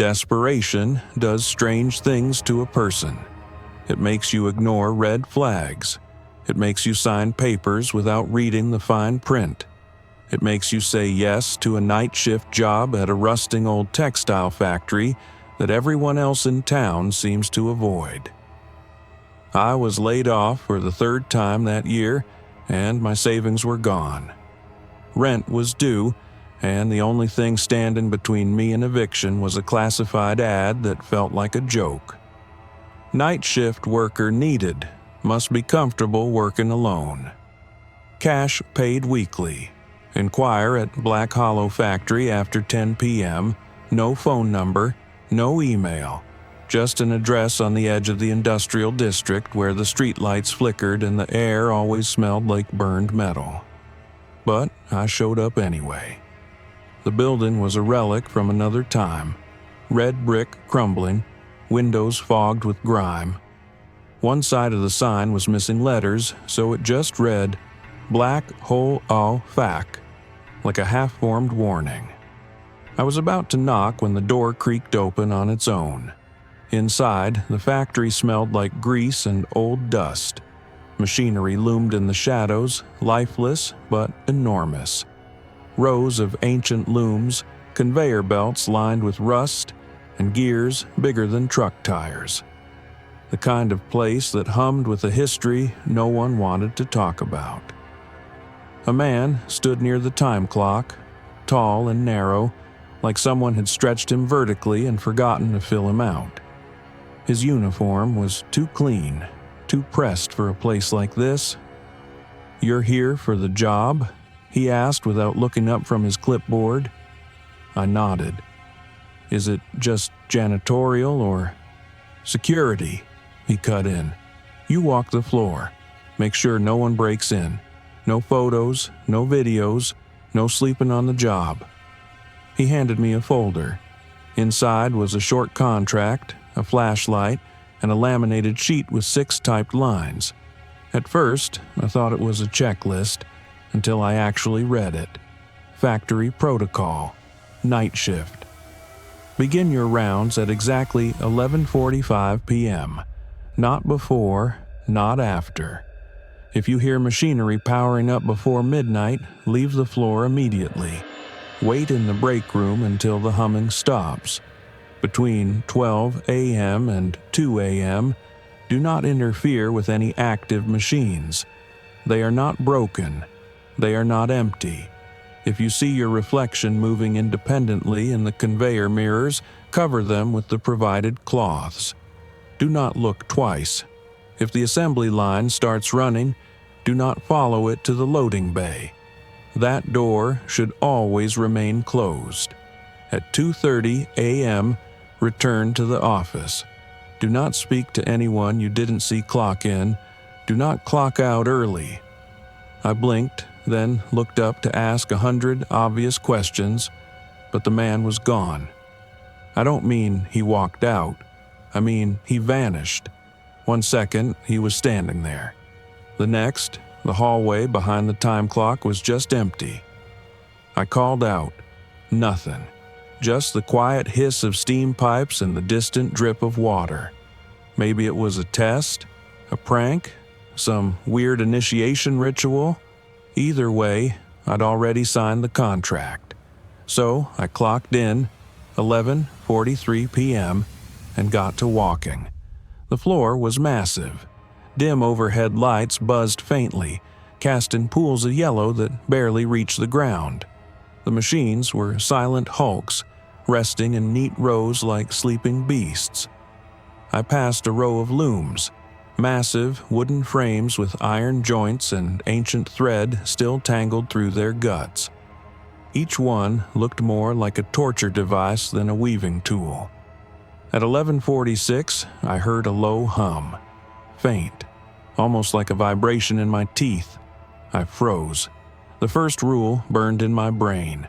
Desperation does strange things to a person. It makes you ignore red flags. It makes you sign papers without reading the fine print. It makes you say yes to a night shift job at a rusting old textile factory that everyone else in town seems to avoid. I was laid off for the third time that year, and my savings were gone. Rent was due, and the only thing standing between me and eviction was a classified ad that felt like a joke. Night shift worker needed, must be comfortable working alone. Cash paid weekly. Inquire at Black Hollow Factory after 10 p.m., no phone number, no email, just an address on the edge of the industrial district where the streetlights flickered and the air always smelled like burned metal. But I showed up anyway. The building was a relic from another time, red brick crumbling, windows fogged with grime. One side of the sign was missing letters, so it just read, Black Hole O Fac, like a half-formed warning. I was about to knock when the door creaked open on its own. Inside, the factory smelled like grease and old dust. Machinery loomed in the shadows, lifeless but enormous. Rows of ancient looms, conveyor belts lined with rust, and gears bigger than truck tires. The kind of place that hummed with a history no one wanted to talk about. A man stood near the time clock, tall and narrow, like someone had stretched him vertically and forgotten to fill him out. His uniform was too clean, too pressed for a place like this. "You're here for the job?" he asked without looking up from his clipboard. I nodded. "Is it just janitorial or security?" he cut in. "You walk the floor. Make sure no one breaks in. No photos, no videos, no sleeping on the job." He handed me a folder. Inside was a short contract, a flashlight, and a laminated sheet with 6 typed lines. At first, I thought it was a checklist, until I actually read it. Factory protocol. Night shift. Begin your rounds at exactly 11:45 p.m. Not before, not after. If you hear machinery powering up before midnight, leave the floor immediately. Wait in the break room until the humming stops. Between 12 a.m. and 2 a.m., do not interfere with any active machines. They are not broken. They are not empty. If you see your reflection moving independently in the conveyor mirrors, cover them with the provided cloths. Do not look twice. If the assembly line starts running, do not follow it to the loading bay. That door should always remain closed. At 2:30 a.m., return to the office. Do not speak to anyone you didn't see clock in. Do not clock out early. I blinked, then looked up to ask 100 obvious questions, but the man was gone. I don't mean he walked out. I mean he vanished. 1 second, he was standing there. The next, the hallway behind the time clock was just empty. I called out. Nothing. Just the quiet hiss of steam pipes and the distant drip of water. Maybe it was a test, a prank, some weird initiation ritual. Either way, I'd already signed the contract. So I clocked in, 11:43 p.m., and got to walking. The floor was massive. Dim overhead lights buzzed faintly, casting pools of yellow that barely reached the ground. The machines were silent hulks, resting in neat rows like sleeping beasts. I passed a row of looms, massive wooden frames with iron joints and ancient thread still tangled through their guts. Each one looked more like a torture device than a weaving tool. At 11:46, I heard a low hum, faint, almost like a vibration in my teeth. I froze. The first rule burned in my brain.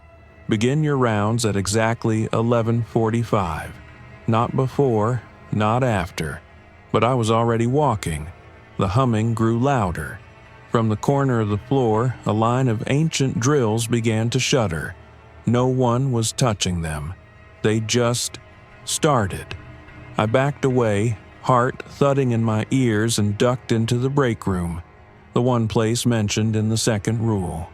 Begin your rounds at exactly 11:45. Not before, not after. But I was already walking. The humming grew louder. From the corner of the floor, a line of ancient drills began to shudder. No one was touching them. They just started. I backed away, heart thudding in my ears, and ducked into the break room, the one place mentioned in the second rule.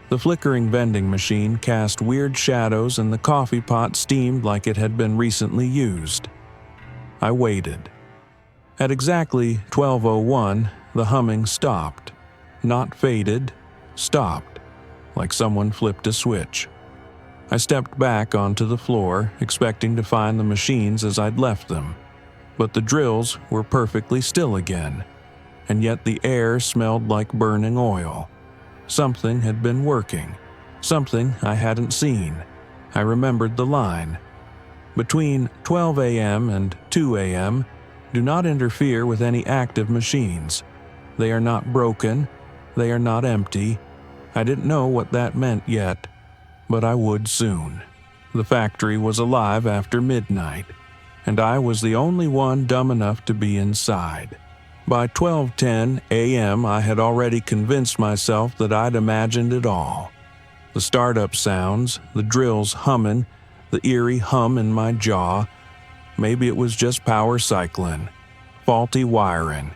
The flickering vending machine cast weird shadows and the coffee pot steamed like it had been recently used. I waited. At exactly 12:01, the humming stopped. Not faded, stopped, like someone flipped a switch. I stepped back onto the floor, expecting to find the machines as I'd left them. But the drills were perfectly still again, and yet the air smelled like burning oil. Something had been working, something I hadn't seen. I remembered the line. Between 12 a.m. and 2 a.m., do not interfere with any active machines. They are not broken, they are not empty. I didn't know what that meant yet, but I would soon. The factory was alive after midnight, and I was the only one dumb enough to be inside. By 12:10 a.m., I had already convinced myself that I'd imagined it all. The startup sounds, the drills humming, the eerie hum in my jaw. Maybe it was just power cycling, faulty wiring.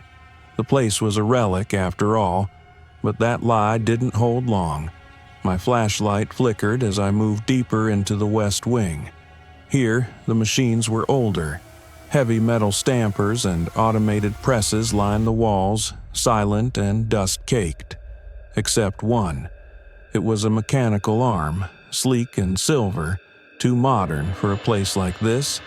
The place was a relic after all, but that lie didn't hold long. My flashlight flickered as I moved deeper into the west wing. Here, the machines were older. Heavy metal stampers and automated presses lined the walls, silent and dust-caked. Except one. It was a mechanical arm, sleek and silver, too modern for a place like this.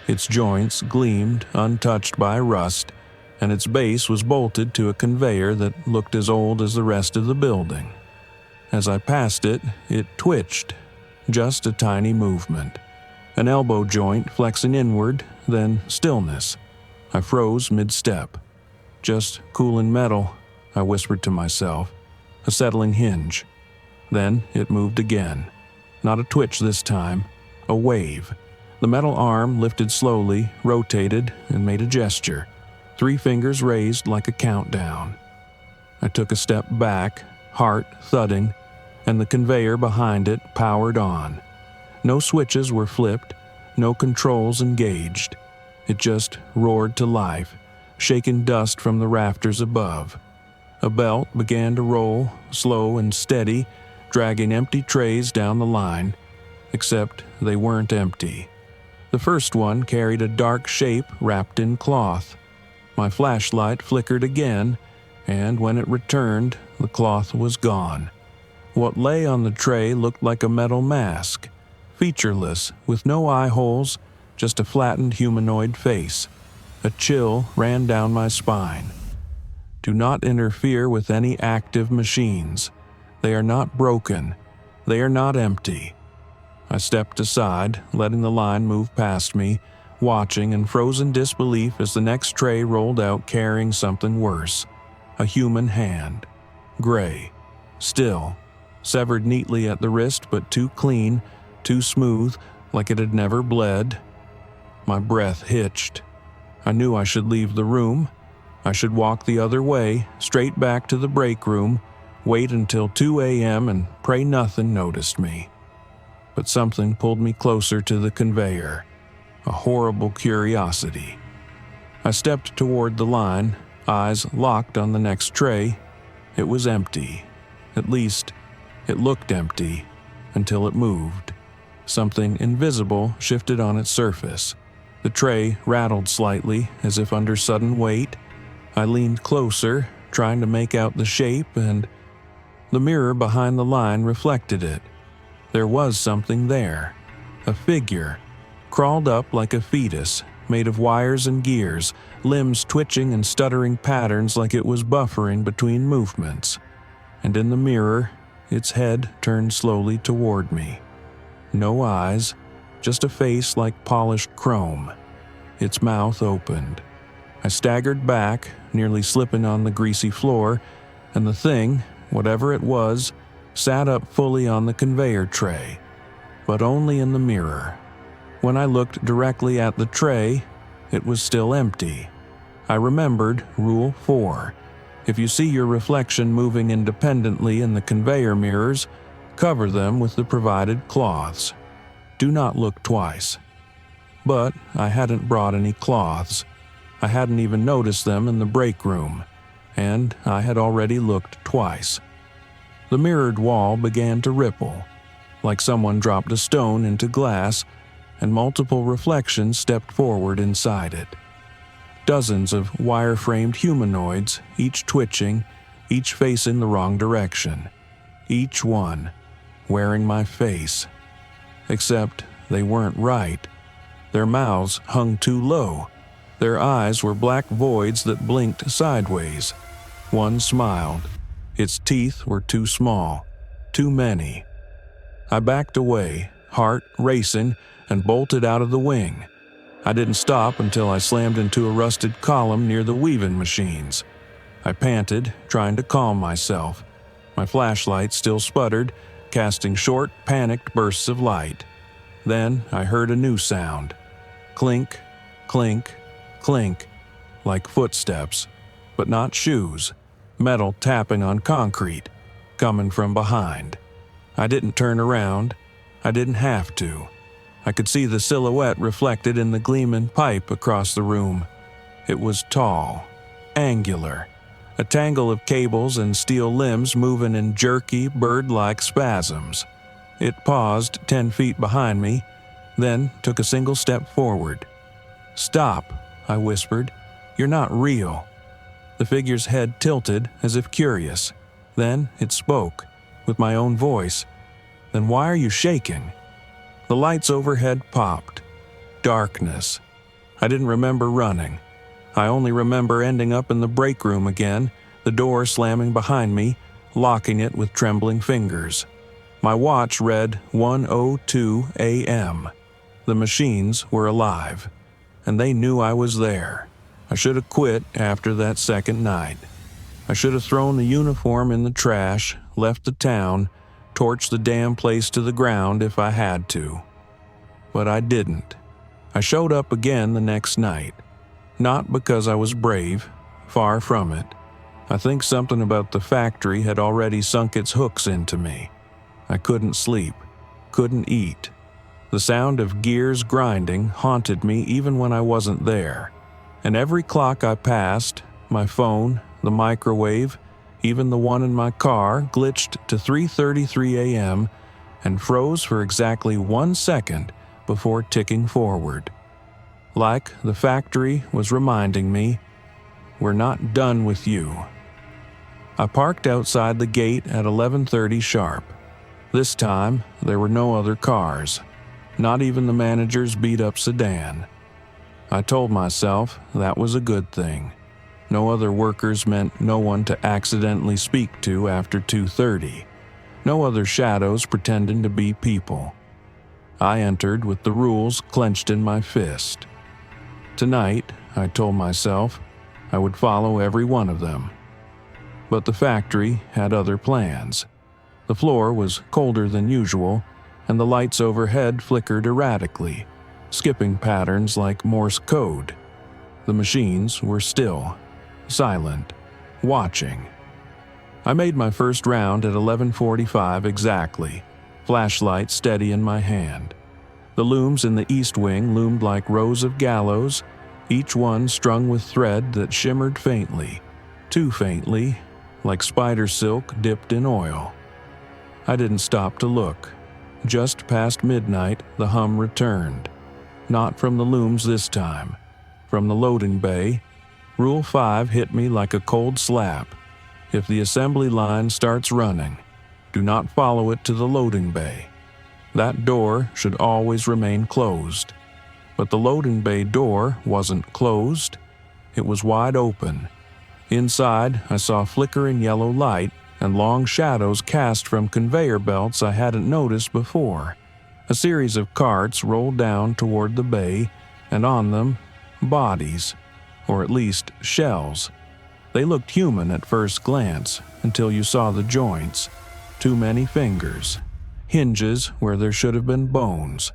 Its joints gleamed, untouched by rust, and its base was bolted to a conveyor that looked as old as the rest of the building. As I passed it, it twitched, just a tiny movement. An elbow joint flexing inward, then stillness. I froze mid-step. Just cooling metal, I whispered to myself. A settling hinge. Then it moved again. Not a twitch this time, a wave. The metal arm lifted slowly, rotated, and made a gesture. 3 fingers raised like a countdown. I took a step back, heart thudding, and the conveyor behind it powered on. No switches were flipped, no controls engaged. It just roared to life, shaking dust from the rafters above. A belt began to roll, slow and steady, dragging empty trays down the line, except they weren't empty. The first one carried a dark shape wrapped in cloth. My flashlight flickered again, and when it returned, the cloth was gone. What lay on the tray looked like a metal mask, featureless, with no eye holes, just a flattened humanoid face. A chill ran down my spine. Do not interfere with any active machines. They are not broken. They are not empty. I stepped aside, letting the line move past me, watching in frozen disbelief as the next tray rolled out carrying something worse. A human hand. Gray. Still. Severed neatly at the wrist, but too clean, too smooth, like it had never bled. My breath hitched. I knew I should leave the room. I should walk the other way, straight back to the break room, wait until 2 a.m. and pray nothing noticed me. But something pulled me closer to the conveyor. A horrible curiosity. I stepped toward the line, eyes locked on the next tray. It was empty. At least, it looked empty, until it moved. Something invisible shifted on its surface. The tray rattled slightly, as if under sudden weight. I leaned closer, trying to make out the shape, and the mirror behind the line reflected it. There was something there. A figure, crawled up like a fetus, made of wires and gears, limbs twitching and stuttering patterns like it was buffering between movements. And in the mirror, its head turned slowly toward me. No eyes, just a face like polished chrome. Its mouth opened. I staggered back, nearly slipping on the greasy floor, and the thing, whatever it was, sat up fully on the conveyor tray, but only in the mirror. When I looked directly at the tray, it was still empty. I remembered Rule 4. If you see your reflection moving independently in the conveyor mirrors, cover them with the provided cloths. Do not look twice. But I hadn't brought any cloths. I hadn't even noticed them in the break room, and I had already looked twice. The mirrored wall began to ripple, like someone dropped a stone into glass, and multiple reflections stepped forward inside it. Dozens of wire-framed humanoids, each twitching, each facing the wrong direction. Each one wearing my face. Except they weren't right. Their mouths hung too low. Their eyes were black voids that blinked sideways. One smiled. Its teeth were too small. Too many. I backed away, heart racing, and bolted out of the wing. I didn't stop until I slammed into a rusted column near the weaving machines. I panted, trying to calm myself. My flashlight still sputtered, casting short, panicked bursts of light. Then I heard a new sound. Clink, clink, clink, like footsteps, but not shoes. Metal tapping on concrete, coming from behind. I didn't turn around. I didn't have to. I could see the silhouette reflected in the gleaming pipe across the room. It was tall, angular, a tangle of cables and steel limbs moving in jerky, bird-like spasms. It paused 10 feet behind me, then took a single step forward. "Stop," I whispered. "You're not real." The figure's head tilted as if curious. Then it spoke, with my own voice. "Then why are you shaking?" The lights overhead popped. Darkness. I didn't remember running. I only remember ending up in the break room again, the door slamming behind me, locking it with trembling fingers. My watch read 1:02 a.m. The machines were alive, and they knew I was there. I should have quit after that second night. I should have thrown the uniform in the trash, left the town, torched the damn place to the ground if I had to. But I didn't. I showed up again the next night. Not because I was brave, far from it. I think something about the factory had already sunk its hooks into me. I couldn't sleep, couldn't eat. The sound of gears grinding haunted me even when I wasn't there. And every clock I passed, my phone, the microwave, even the one in my car, glitched to 3:33 a.m. and froze for exactly 1 second before ticking forward. Like the factory was reminding me, "We're not done with you." I parked outside the gate at 11:30 sharp. This time, there were no other cars, not even the manager's beat-up sedan. I told myself that was a good thing. No other workers meant no one to accidentally speak to after 2:30. No other shadows pretending to be people. I entered with the rules clenched in my fist. Tonight, I told myself, I would follow every one of them. But the factory had other plans. The floor was colder than usual, and the lights overhead flickered erratically, skipping patterns like Morse code. The machines were still, silent, watching. I made my first round at 11:45 exactly, flashlight steady in my hand. The looms in the east wing loomed like rows of gallows, each one strung with thread that shimmered faintly, too faintly, like spider silk dipped in oil. I didn't stop to look. Just past midnight, the hum returned. Not from the looms this time. From the loading bay, Rule 5 hit me like a cold slap. If the assembly line starts running, do not follow it to the loading bay. That door should always remain closed. But the loading bay door wasn't closed. It was wide open. Inside, I saw flickering yellow light and long shadows cast from conveyor belts I hadn't noticed before. A series of carts rolled down toward the bay, and on them, bodies, or at least shells. They looked human at first glance, until you saw the joints. Too many fingers. Hinges where there should have been bones.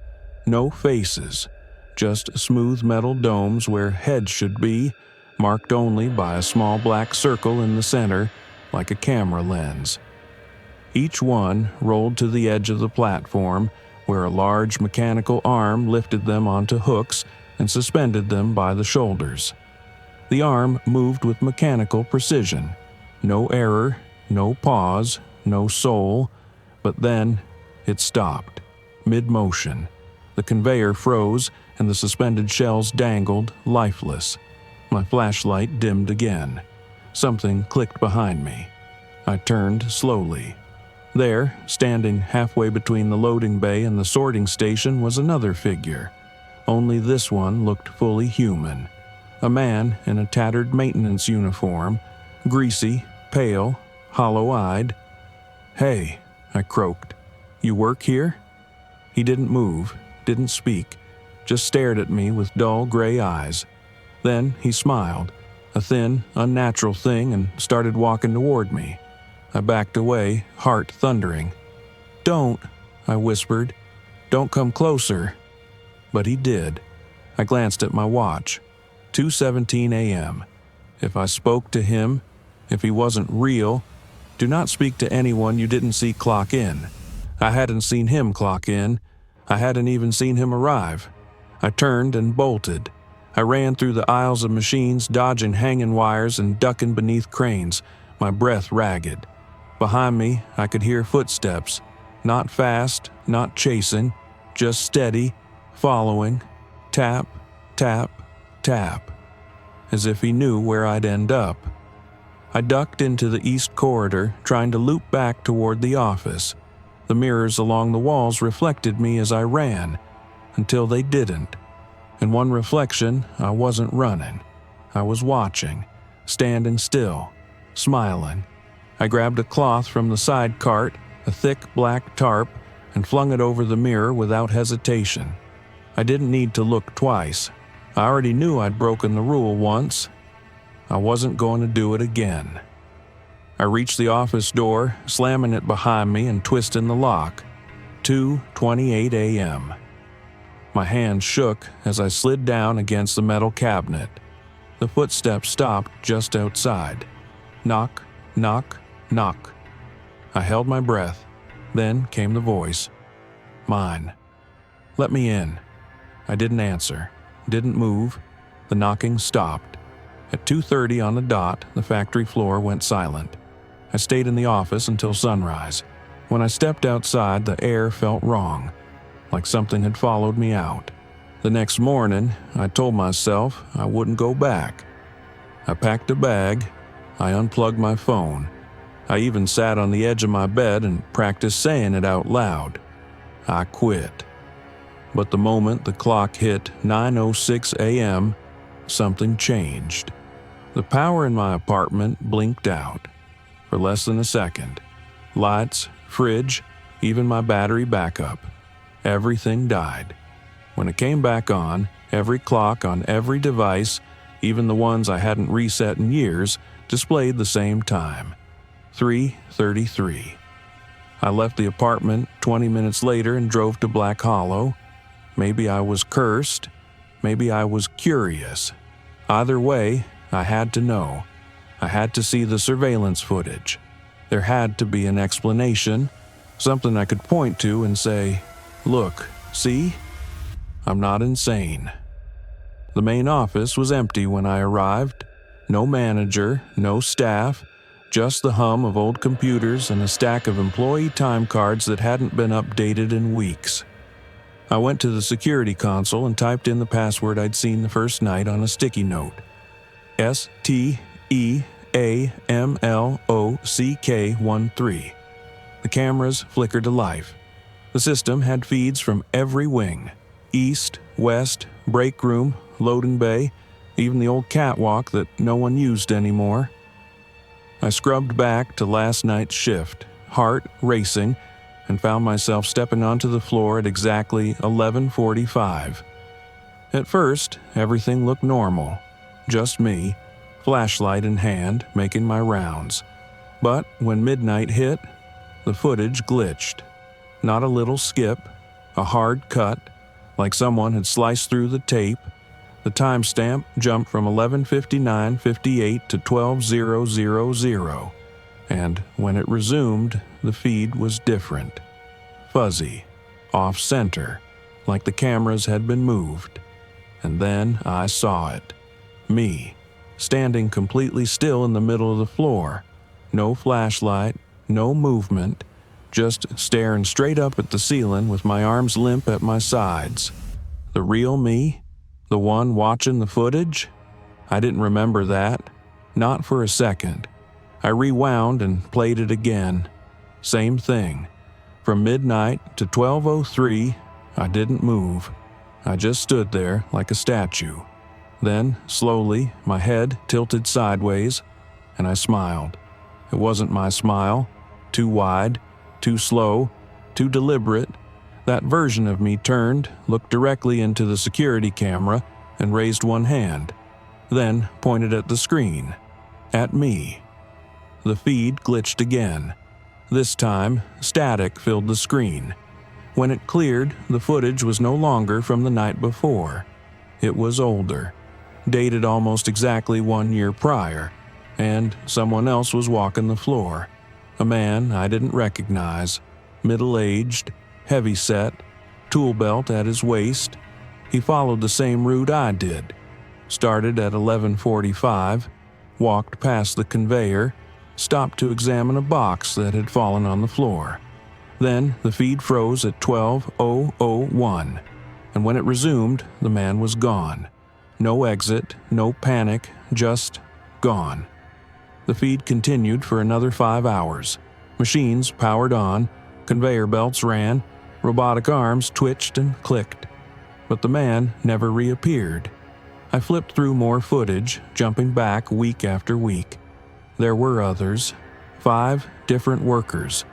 No faces. Just smooth metal domes where heads should be, marked only by a small black circle in the center, like a camera lens. Each one rolled to the edge of the platform, where a large mechanical arm lifted them onto hooks and suspended them by the shoulders. The arm moved with mechanical precision. No error, no pause, no soul, but then it stopped, mid-motion. The conveyor froze and the suspended shells dangled, lifeless. My flashlight dimmed again. Something clicked behind me. I turned slowly. There, standing halfway between the loading bay and the sorting station, was another figure. Only this one looked fully human. A man in a tattered maintenance uniform, greasy, pale, hollow-eyed. "Hey," I croaked. "You work here?" He didn't move, didn't speak, just stared at me with dull gray eyes. Then he smiled, a thin, unnatural thing, and started walking toward me. I backed away, heart thundering. "Don't," I whispered. "Don't come closer." But he did. I glanced at my watch. 2:17 a.m. If I spoke to him, if he wasn't real, do not speak to anyone you didn't see clock in. I hadn't seen him clock in. I hadn't even seen him arrive. I turned and bolted. I ran through the aisles of machines, dodging hanging wires and ducking beneath cranes, my breath ragged. Behind me, I could hear footsteps, not fast, not chasing, just steady, following, tap, tap, tap, as if he knew where I'd end up. I ducked into the east corridor, trying to loop back toward the office. The mirrors along the walls reflected me as I ran, until they didn't. In one reflection, I wasn't running. I was watching, standing still, smiling. I grabbed a cloth from the side cart, a thick black tarp, and flung it over the mirror without hesitation. I didn't need to look twice. I already knew I'd broken the rule once. I wasn't going to do it again. I reached the office door, slamming it behind me and twisting the lock. 2:28 a.m. My hands shook as I slid down against the metal cabinet. The footsteps stopped just outside. Knock, knock, knock. I held my breath. Then came the voice. Mine. "Let me in." I didn't answer, didn't move. The knocking stopped. At 2:30 on the dot, the factory floor went silent. I stayed in the office until sunrise. When I stepped outside, the air felt wrong, like something had followed me out. The next morning, I told myself I wouldn't go back. I packed a bag. I unplugged my phone. I even sat on the edge of my bed and practiced saying it out loud. I quit. But the moment the clock hit 9:06 a.m., something changed. The power in my apartment blinked out. For less than a second. Lights, fridge, even my battery backup. Everything died. When it came back on, every clock on every device, even the ones I hadn't reset in years, displayed the same time. 3:33. I left the apartment 20 minutes later and drove to Black Hollow. Maybe I was cursed. Maybe I was curious. Either way, I had to know. I had to see the surveillance footage. There had to be an explanation, something I could point to and say, "Look, see? I'm not insane." The main office was empty when I arrived. No manager, no staff, just the hum of old computers and a stack of employee time cards that hadn't been updated in weeks. I went to the security console and typed in the password I'd seen the first night on a sticky note. STEAMLOCK13. The cameras flickered to life. The system had feeds from every wing. East, west, break room, loading bay, even the old catwalk that no one used anymore. I scrubbed back to last night's shift, heart racing, and found myself stepping onto the floor at exactly 11:45. At first, everything looked normal. Just me, flashlight in hand, making my rounds. But when midnight hit, the footage glitched. Not a little skip, a hard cut, like someone had sliced through the tape. The timestamp jumped from 11:59:58 to 12:000, and when it resumed, the feed was different. Fuzzy, off-center, like the cameras had been moved. And then I saw it. Me, standing completely still in the middle of the floor. No flashlight, no movement, just staring straight up at the ceiling with my arms limp at my sides. The real me? The one watching the footage? I didn't remember that. Not for a second. I rewound and played it again. Same thing. From midnight to 12:03, I didn't move. I just stood there like a statue. Then, slowly, my head tilted sideways, and I smiled. It wasn't my smile. Too wide, too slow, too deliberate. That version of me turned, looked directly into the security camera, and raised one hand. Then pointed at the screen. At me. The feed glitched again. This time, static filled the screen. When it cleared, the footage was no longer from the night before. It was older, dated almost exactly 1 year prior, and someone else was walking the floor. A man I didn't recognize, middle-aged, heavy-set, tool belt at his waist. He followed the same route I did. Started at 11:45, walked past the conveyor, stopped to examine a box that had fallen on the floor. Then the feed froze at 12:001, and when it resumed, the man was gone. No exit, no panic, just gone. The feed continued for another 5 hours. Machines powered on, conveyor belts ran, robotic arms twitched and clicked. But the man never reappeared. I flipped through more footage, jumping back week after week. There were others. 5 different workers.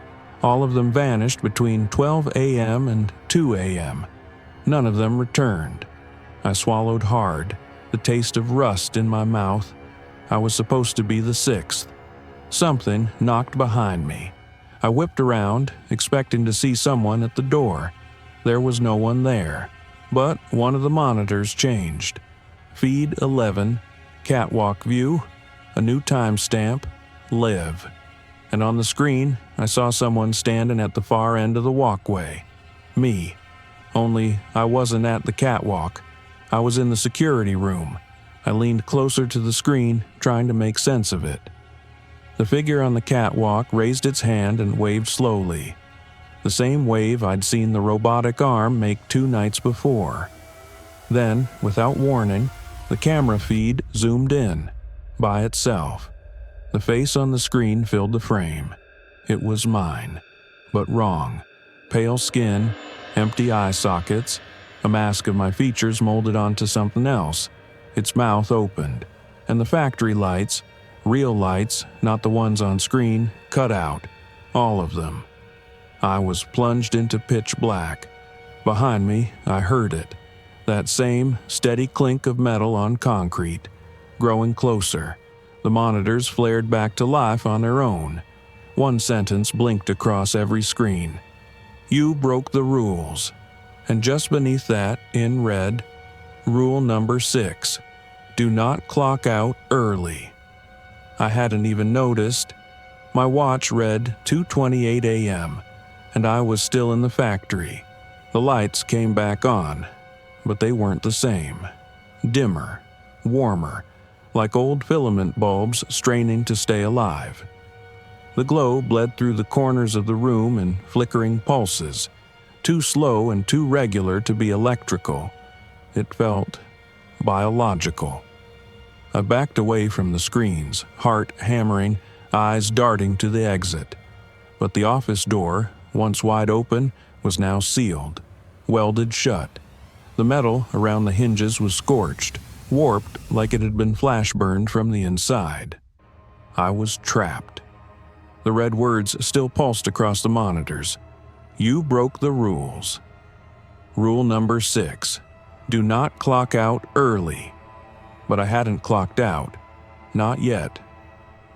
All of them vanished between 12 a.m. and 2 a.m. None of them returned. I swallowed hard, the taste of rust in my mouth. I was supposed to be the 6th. Something knocked behind me. I whipped around, expecting to see someone at the door. There was no one there, but one of the monitors changed. Feed 11, catwalk view, a new timestamp, live. And on the screen, I saw someone standing at the far end of the walkway. Me. Only I wasn't at the catwalk. I was in the security room. I leaned closer to the screen, trying to make sense of it. The figure on the catwalk raised its hand and waved slowly. The same wave I'd seen the robotic arm make 2 nights before. Then, without warning, the camera feed zoomed in, by itself. The face on the screen filled the frame. It was mine, but wrong. Pale skin, empty eye sockets, a mask of my features molded onto something else. Its mouth opened, and the factory lights, real lights, not the ones on screen, cut out. All of them. I was plunged into pitch black. Behind me, I heard it. That same steady clink of metal on concrete, growing closer. The monitors flared back to life on their own. One sentence blinked across every screen. You broke the rules. And just beneath that, in red, rule number 6. Do not clock out early. I hadn't even noticed. My watch read 2:28 a.m., and I was still in the factory. The lights came back on, but they weren't the same. Dimmer, warmer, like old filament bulbs straining to stay alive. The glow bled through the corners of the room in flickering pulses, too slow and too regular to be electrical. It felt biological. I backed away from the screens, heart hammering, eyes darting to the exit. But the office door, once wide open, was now sealed, welded shut. The metal around the hinges was scorched, warped like it had been flash burned from the inside. I was trapped. The red words still pulsed across the monitors. You broke the rules. Rule number 6. Do not clock out early. But I hadn't clocked out. Not yet.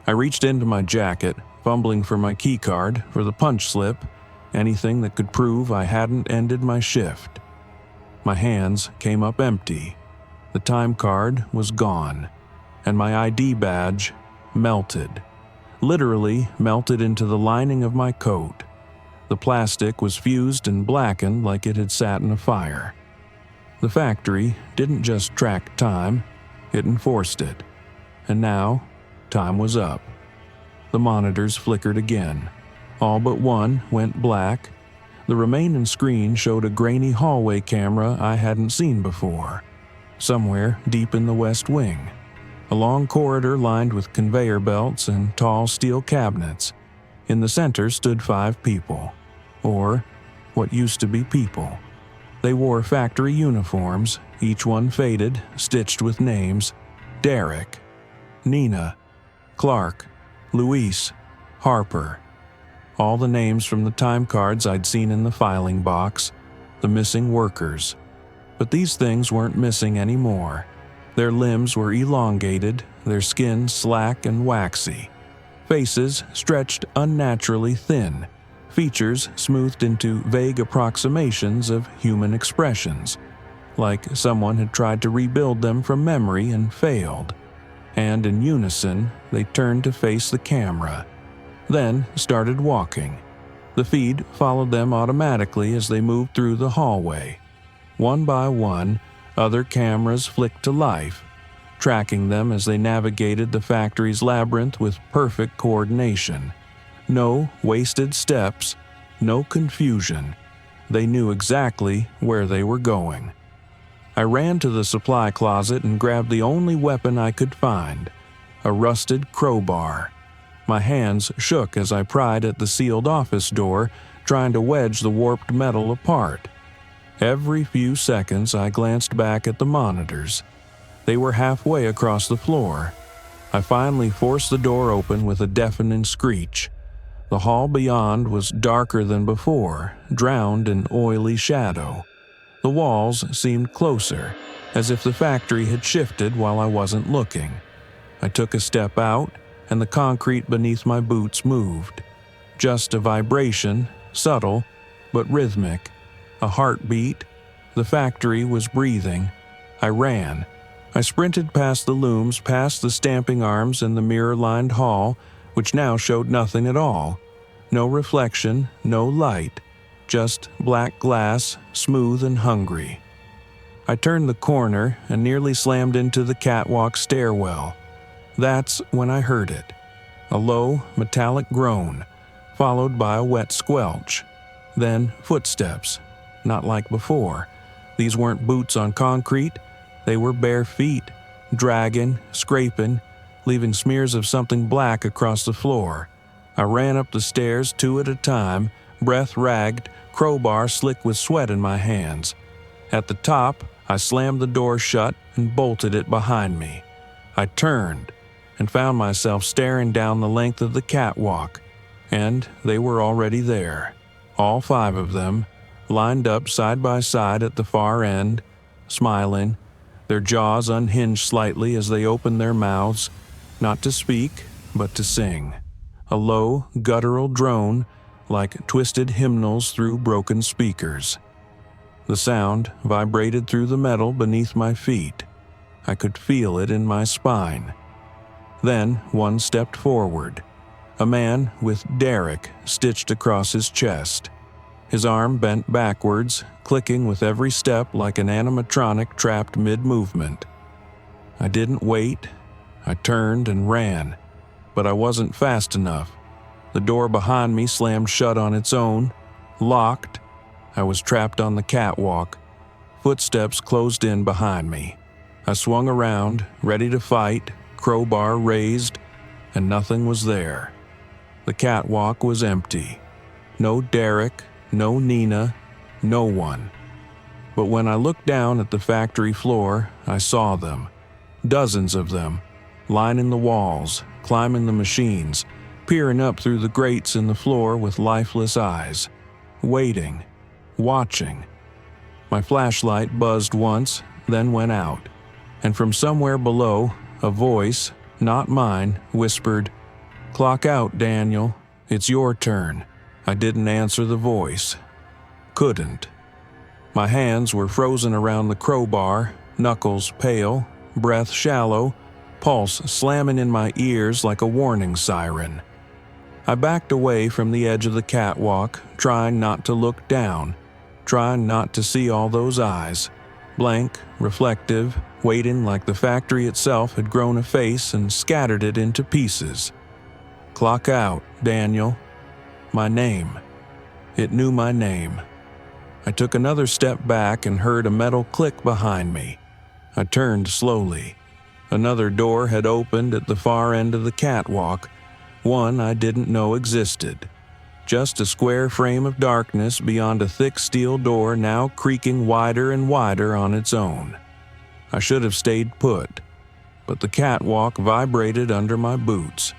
I reached into my jacket, fumbling for my keycard, for the punch slip, anything that could prove I hadn't ended my shift. My hands came up empty. The time card was gone, and my ID badge melted. Literally melted into the lining of my coat. The plastic was fused and blackened like it had sat in a fire. The factory didn't just track time, it enforced it. And now, time was up. The monitors flickered again. All but one went black. The remaining screen showed a grainy hallway camera I hadn't seen before, somewhere deep in the west wing. A long corridor lined with conveyor belts and tall steel cabinets. In the center stood 5 people, or what used to be people. They wore factory uniforms, each one faded, stitched with names: Derek, Nina, Clark, Luis, Harper. All the names from the time cards I'd seen in the filing box, the missing workers. But these things weren't missing anymore. Their limbs were elongated, their skin slack and waxy. Faces stretched unnaturally thin, features smoothed into vague approximations of human expressions, like someone had tried to rebuild them from memory and failed. And in unison, they turned to face the camera, then started walking. The feed followed them automatically as they moved through the hallway. One by one, other cameras flicked to life, tracking them as they navigated the factory's labyrinth with perfect coordination. No wasted steps, no confusion. They knew exactly where they were going. I ran to the supply closet and grabbed the only weapon I could find, a rusted crowbar. My hands shook as I pried at the sealed office door, trying to wedge the warped metal apart. Every few seconds I glanced back at the monitors. They were halfway across the floor. I finally forced the door open with a deafening screech. The hall beyond was darker than before, drowned in oily shadow. The walls seemed closer, as if the factory had shifted while I wasn't looking. I took a step out, and the concrete beneath my boots moved. Just a vibration, subtle but rhythmic. A heartbeat. The factory was breathing. I ran. I sprinted past the looms, past the stamping arms and the mirror-lined hall, which now showed nothing at all. No reflection, no light, just black glass, smooth and hungry. I turned the corner and nearly slammed into the catwalk stairwell. That's when I heard it. A low, metallic groan, followed by a wet squelch. Then footsteps. Not like before. These weren't boots on concrete. They were bare feet, dragging, scraping, leaving smears of something black across the floor. I ran up the stairs 2 at a time, breath ragged, crowbar slick with sweat in my hands. At the top, I slammed the door shut and bolted it behind me. I turned and found myself staring down the length of the catwalk, and they were already there, all 5 of them, lined up side by side at the far end, smiling, their jaws unhinged slightly as they opened their mouths, not to speak, but to sing. A low, guttural drone, like twisted hymnals through broken speakers. The sound vibrated through the metal beneath my feet. I could feel it in my spine. Then one stepped forward, a man with Derek stitched across his chest. His arm bent backwards, clicking with every step like an animatronic trapped mid-movement. I didn't wait. I turned and ran, but I wasn't fast enough. The door behind me slammed shut on its own, locked. I was trapped on the catwalk. Footsteps closed in behind me. I swung around, ready to fight, crowbar raised, and nothing was there. The catwalk was empty. No Derek, no Nina, no one. But when I looked down at the factory floor, I saw them. Dozens of them, lining the walls, climbing the machines, peering up through the grates in the floor with lifeless eyes, waiting, watching. My flashlight buzzed once, then went out, and from somewhere below, a voice, not mine, whispered, "Clock out, Daniel. It's your turn." I didn't answer the voice. Couldn't. My hands were frozen around the crowbar, knuckles pale, breath shallow, pulse slamming in my ears like a warning siren. I backed away from the edge of the catwalk, trying not to look down, trying not to see all those eyes, blank, reflective, waiting like the factory itself had grown a face and scattered it into pieces. Clock out, Daniel. My name. It knew my name. I took another step back and heard a metal click behind me. I turned slowly. Another door had opened at the far end of the catwalk, one I didn't know existed. Just a square frame of darkness beyond a thick steel door now creaking wider and wider on its own. I should have stayed put, but the catwalk vibrated under my boots,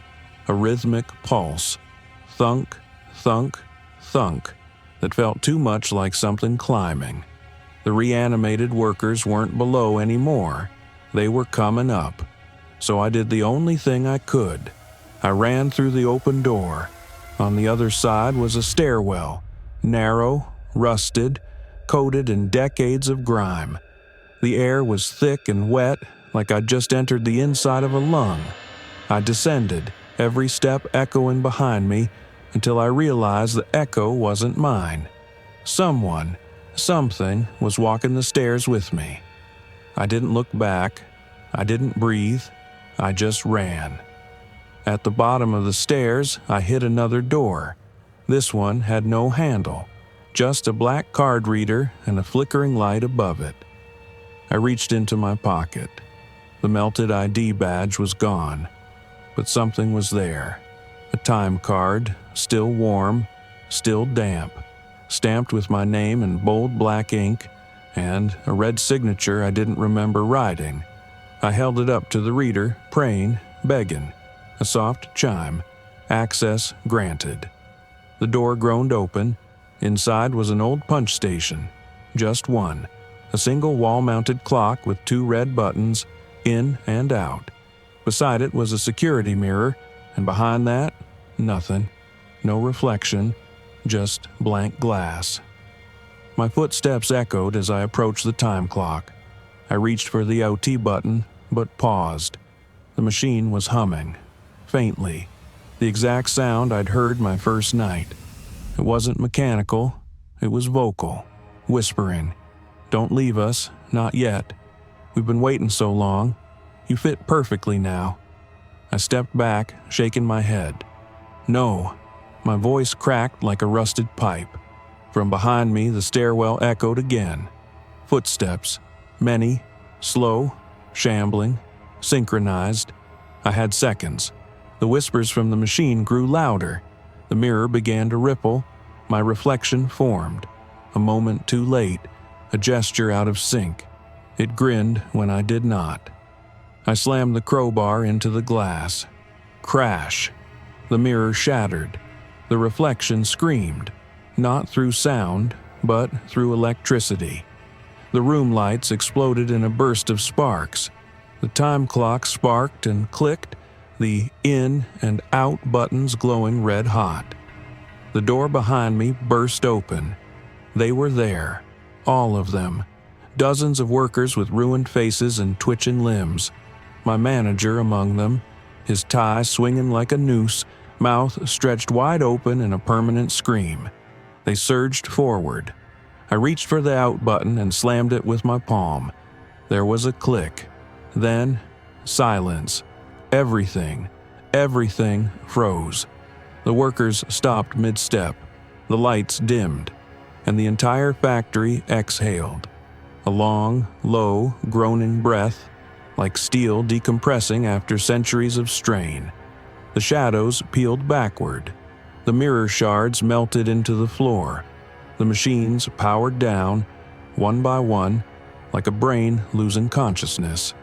a rhythmic pulse, thunk, thunk, thunk, that felt too much like something climbing. The reanimated workers weren't below anymore. They were coming up. So I did the only thing I could. I ran through the open door. On the other side was a stairwell, narrow, rusted, coated in decades of grime. The air was thick and wet, like I'd just entered the inside of a lung. I descended, every step echoing behind me, until I realized the echo wasn't mine. Someone, something, was walking the stairs with me. I didn't look back. I didn't breathe. I just ran. At the bottom of the stairs, I hit another door. This one had no handle, just a black card reader and a flickering light above it. I reached into my pocket. The melted ID badge was gone, but something was there. A time card, still warm, still damp, stamped with my name in bold black ink, and a red signature I didn't remember writing. I held it up to the reader, praying, begging. A soft chime. Access granted. The door groaned open. Inside was an old punch station. Just one. A single wall-mounted clock with 2 red buttons, in and out. Beside it was a security mirror, and behind that, nothing. No reflection, just blank glass. My footsteps echoed as I approached the time clock. I reached for the OT button, but paused. The machine was humming. Faintly, the exact sound I'd heard my first night. It wasn't mechanical, it was vocal, whispering, "Don't leave us, not yet. We've been waiting so long. You fit perfectly now." I stepped back, shaking my head. No, my voice cracked like a rusted pipe. From behind me, the stairwell echoed again. Footsteps, many, slow, shambling, synchronized. I had seconds. The whispers from the machine grew louder. The mirror began to ripple. My reflection formed. A moment too late, a gesture out of sync. It grinned when I did not. I slammed the crowbar into the glass. Crash. The mirror shattered. The reflection screamed, not through sound, but through electricity. The room lights exploded in a burst of sparks. The time clock sparked and clicked, the in and out buttons glowing red hot. The door behind me burst open. They were there, all of them. Dozens of workers with ruined faces and twitching limbs. My manager among them, his tie swinging like a noose, mouth stretched wide open in a permanent scream. They surged forward. I reached for the out button and slammed it with my palm. There was a click. Then, silence. Everything froze. The workers stopped mid-step. The lights dimmed, and the entire factory exhaled. A long, low, groaning breath, like steel decompressing after centuries of strain. The shadows peeled backward. The mirror shards melted into the floor. The machines powered down, one by one, like a brain losing consciousness.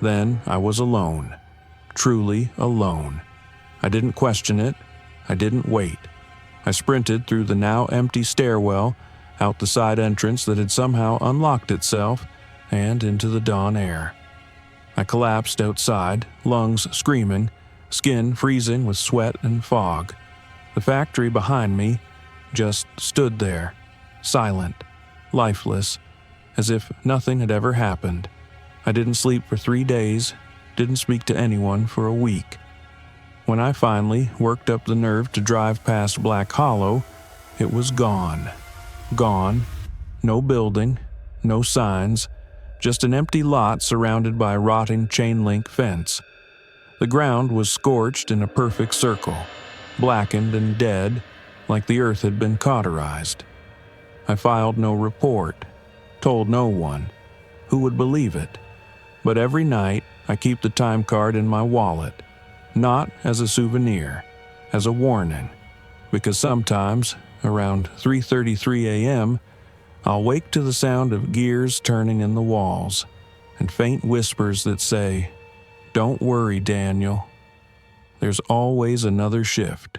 Then I was alone. Truly alone. I didn't question it. I didn't wait. I sprinted through the now empty stairwell, out the side entrance that had somehow unlocked itself, and into the dawn air. I collapsed outside, lungs screaming, skin freezing with sweat and fog. The factory behind me just stood there, silent, lifeless, as if nothing had ever happened. I didn't sleep for 3 days, didn't speak to anyone for a week. When I finally worked up the nerve to drive past Black Hollow, it was gone. Gone. No building, no signs, just an empty lot surrounded by a rotting chain-link fence. The ground was scorched in a perfect circle, blackened and dead, like the earth had been cauterized. I filed no report, told no one. Who would believe it? But every night, I keep the time card in my wallet, not as a souvenir, as a warning, because sometimes, around 3:33 a.m., I'll wake to the sound of gears turning in the walls and faint whispers that say, "Don't worry, Daniel. There's always another shift."